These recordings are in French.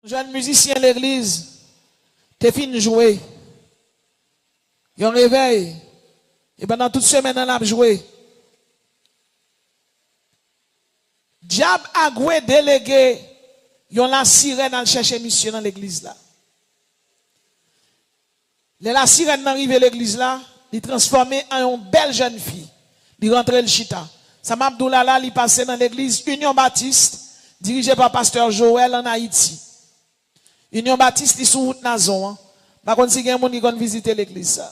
Jeune musicien de l'église, t'es fini de jouer. Ils ont réveil. Et pendant toute semaine, on a joué. Diable a goué délégué. Ils ont la sirène à chercher mission dans l'église là. La sirène arrive à l'église là, il transformé en une belle jeune fille. Il rentre le chita. Sam Abdoulala, il passait dans l'église Union Baptiste, dirigée par pasteur Joël en Haïti. Union Baptiste, il est sur route Nazon. Par contre, si il y a des gens qui vont visiter l'église.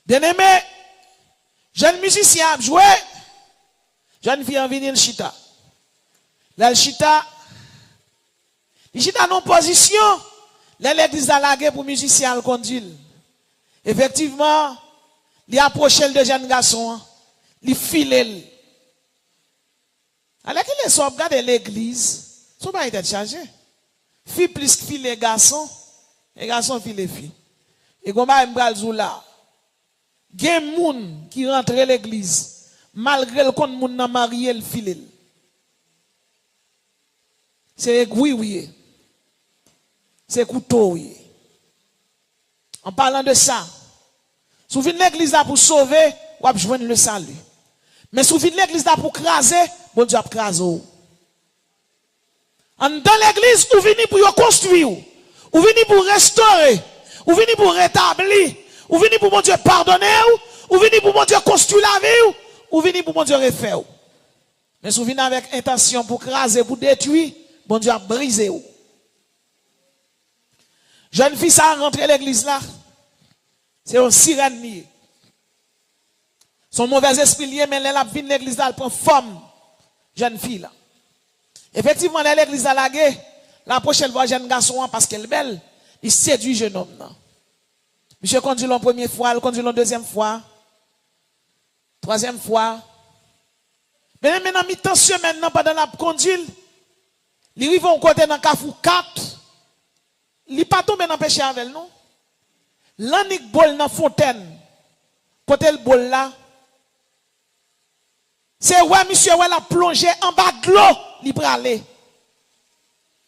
Bien aimé, jeune musicien a joué, jeune fille a venu le chita. Là, le chita non position. L'église a lagué pour musicien le conduire. Effectivement, il approche le jeune garçon, il file. Alors qu'il est sur regarder l'église, ça va être chargé. Fille plus que fille les garçons, les garçons fille les filles. Et comme ça, il là. Il y a des gens qui rentrent à l'église, malgré le compte moun nan marié le file. C'est oui. C'est couteau. En parlant de ça, si vous venez l'église là pour sauver, vous avez besoin de le salut. Mais si vous venez l'église là pour craser, bon Dieu a crasé. Dans l'église, vous venez pour construire, vous venez pour restaurer, vous venez pour rétablir, vous venez pour mon Dieu pardonner, vous venez pour mon Dieu construire la vie, vous venez pour mon Dieu refaire. Mais si vous venez avec intention pour craser, pour détruire, bon Dieu a brisé. Jeune fille, ça a rentré l'église là. C'est un sirène lié. Son mauvais esprit lié, mais elle a vu l'église là, elle prend forme. Jeune fille là. Effectivement, l'église a lagué. La prochaine voit jeune garçon parce qu'elle est belle. Il séduit jeune homme là. Monsieur conduit la première fois, il conduit la deuxième fois. Troisième fois. Mais maintenant, mi-temps semaine, pendant la conduite, il arrive au côté dans le Kafou 4. Il n'est pas tombé dans le péché avec nous. L'anique bol dans la fontaine. Côté le bol là. C'est ouais, monsieur, ouais, la plongé en bas de l'eau. Il peut aller.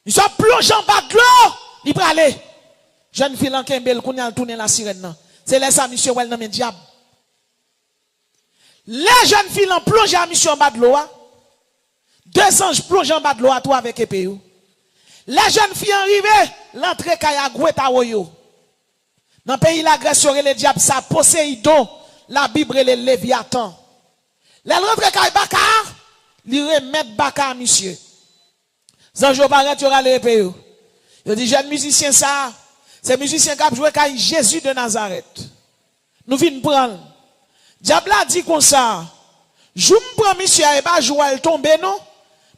Monsieur a plongé en bas de l'eau. Il peut aller. Jeune fille en Kembel, qu'on a tourné la sirène. C'est là ça, monsieur, ouais, dans le diable. Les jeunes filles ont plongé à monsieur en bas de l'eau. Deux anges plongent en bas de l'eau à toi avec épée. Les jeunes filles arrivées, l'entrée kaya gweta woyo. Dans le pays l'agression et le diable, ça Poséidon, la Bible et le Léviathan. Les rentrées kaya Bakar, ils remettent Bakar à monsieur. Zanjo Barret, tu auras l'épée. Il dit, jeune musicien ça, c'est musicien qui a joué kaya Jésus de Nazareth. Nous venons prendre. Diable a dit comme ça, je me prends monsieur et pas jouer elle tombe non?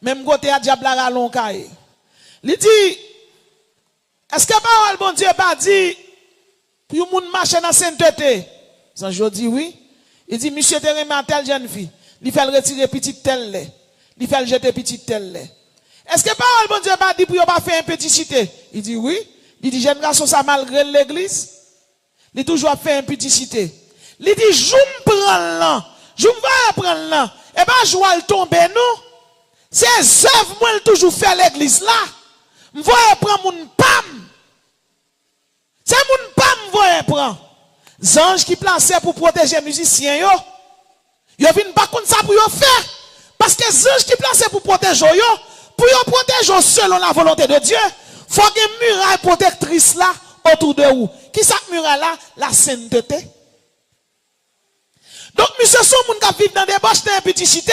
Même côté à diable a ralon kaya. Il dit, est-ce que parole bon Dieu pas dit, pour moun marcher dans sainteté? Zanjo dit oui. Il dit, monsieur te remet à telle jeune fille. Il fait le retirer petite telle. Il fait le jeter petite telle. Est-ce que parole bon Dieu pas dit pour pas faire un petit cité? Il dit oui. Il dit, jeune garçon ça malgré l'église. Il toujours fait un petit cité. Il dit, je me prends là. Je me prendre là. Et ben, je vais tomber, non? C'est œuvres, moi, toujours fait l'église là. Je vais prendre mon pam. C'est mon pam, je vais prendre. Zange qui plaçait pour protéger les musiciens, yo. Yo viennent pas contre ça pour yo faire. Parce que zange qui plaçait pour protéger yo, pour yo protéger selon la volonté de Dieu, faut qu'il y ait une muraille protectrice là, autour de vous. Qui ça muraille là? La sainteté. Donc, monsieur, son monde qui vit dans des boches dans une petite cité,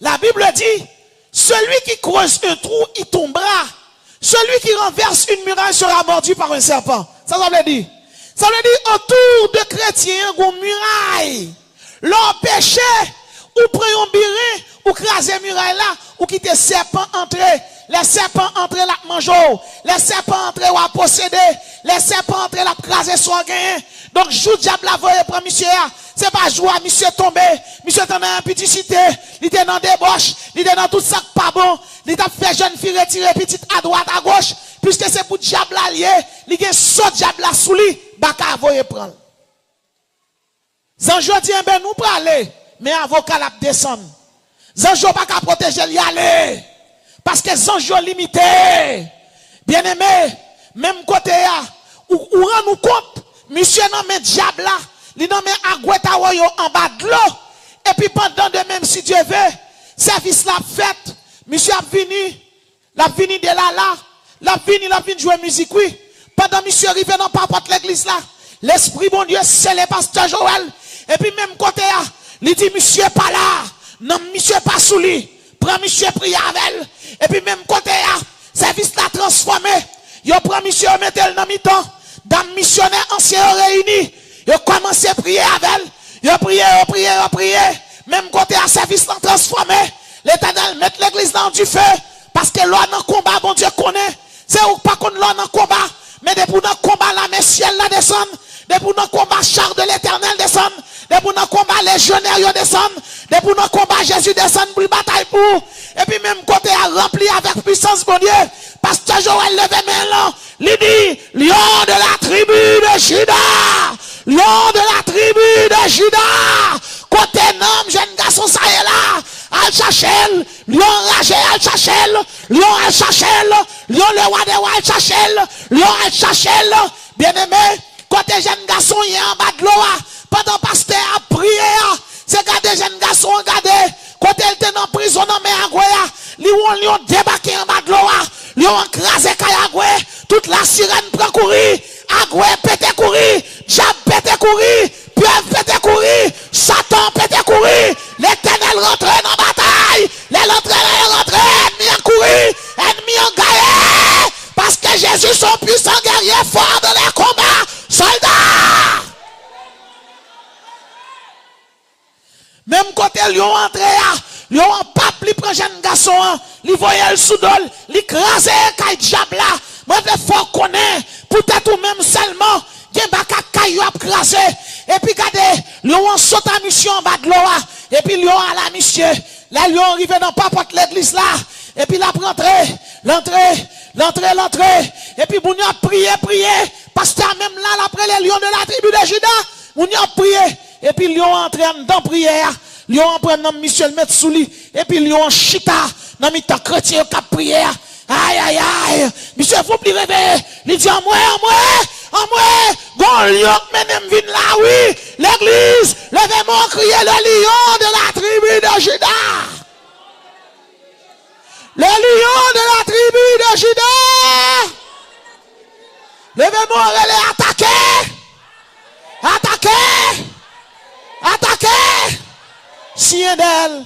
la Bible dit, celui qui creuse un trou, il tombera. Celui qui renverse une muraille sera mordu par un serpent. Ça veut dire? Ça veut dire, autour de chrétiens, une muraille. Leur péché, ou prend un birin, ou craser muraille là, ou quitter serpent entrer. Les serpents entrer là, manger. Les serpents entrer ou à posséder. Les serpents entrer là, craser soit gagné. Donc, joue diable la voye pour monsieur. C'est pas jouer, monsieur tombé. Monsieur dans un petit cité. Il était dans des boches. Il était dans tout ça pas bon. Il t'a fait jeune fille retirer petite à droite, à gauche. Puisque c'est pour diable allié. Il y a saut diable la sous lui. Baka voye prendre. Zanjo dit, ben nous pour aller. Mais avocat la descendre. Zanjo pas qu'à protéger, y aller. Parce que les anges limités. Bien aimé, même côté ou rend nous compte, monsieur nommé diable là, il nommé Agweta Woyo en bas de l'eau. Et puis pendant de même si Dieu veut, service la fête, monsieur a venu de là, l'a venu jouer musique oui. Pendant monsieur arrivé dans pas porte l'église là, l'esprit bon Dieu c'est le pasteur Joël. Et puis même côté il dit monsieur pas là, non monsieur pas sous lui. Prend monsieur prier avec elle. Et puis même côté service la transformé. Yo prend monsieur mettre dans mi-temps. Dame missionnaire ancien réunis. Yo commencé à prier avec elle. Yo prié. Même côté à service la transformé. L'Éternel met l'église dans du feu. Parce que l'on dans combat, bon Dieu connaît. C'est ou pas qu'on l'on dans combat. Mais depuis dans combat, la messielle la descend. Depuis dans combat, char de l'Éternel descend. Depuis dans combat, légionnaires descendent. Depuis dans combat, Jésus descend pour bataille pour. Et puis même côté à rempli avec puissance, bon Dieu. Pasteur Joël levé main là. Il dit, lion de la tribu de Juda. Lion de la tribu de Juda. Côté nom, jeune garçon, ça est là. Al-Chachel, lion ragé Al-Chachel, lion Al-Chachel, lion le roi des rois Al-Chachel, lion Al-Chachel. Bien aimé, côté jeune garçon, il est en bas de l'eau. Pendant pasteur a prié, c'est garder jeune garçon, regardez. Côté il était en prison, dans Agoué, ils ont débarqué en bas de l'eau, ils ont écrasé Kayagoué, toute la sirène prend courir, Agoué pété courir, Diable pété courir, Pierre pété courir, Satan pété courir, l'Éternel rentre dans la bataille, les rentrent, ennemis en courir, ennemis en gagné, parce que Jésus son puissant guerrier fort dans les combats, soldats. Même côté lion entré lion en pape li prend jeune garçon li voyait le soudol li crasé kay diable là moi il faut connaître peut-être ou même seulement gen baka kay a crasé et puis regardez lion saute en mission en bas de l'eau et puis lion à la mission là lion arrivé dans pas porte l'église là et puis la l'entrée et puis moun a prié pasteur même là après les lions de la tribu de Juda moun a prié. Et puis, lion entre dans prière. Lion prend dans mission le mettre sous lui. Et puis, lion chita dans mi-temps chrétien qui a prière. Aïe. Monsieur, faut plus rêver. Il dit, en moi. Gon lion menem vin là, oui. L'église, levez-moi crier le lion de la tribu de Juda. Le lion de la tribu de Juda. Levez-moi, allez attaquer. Attaquez! Sien d'elle.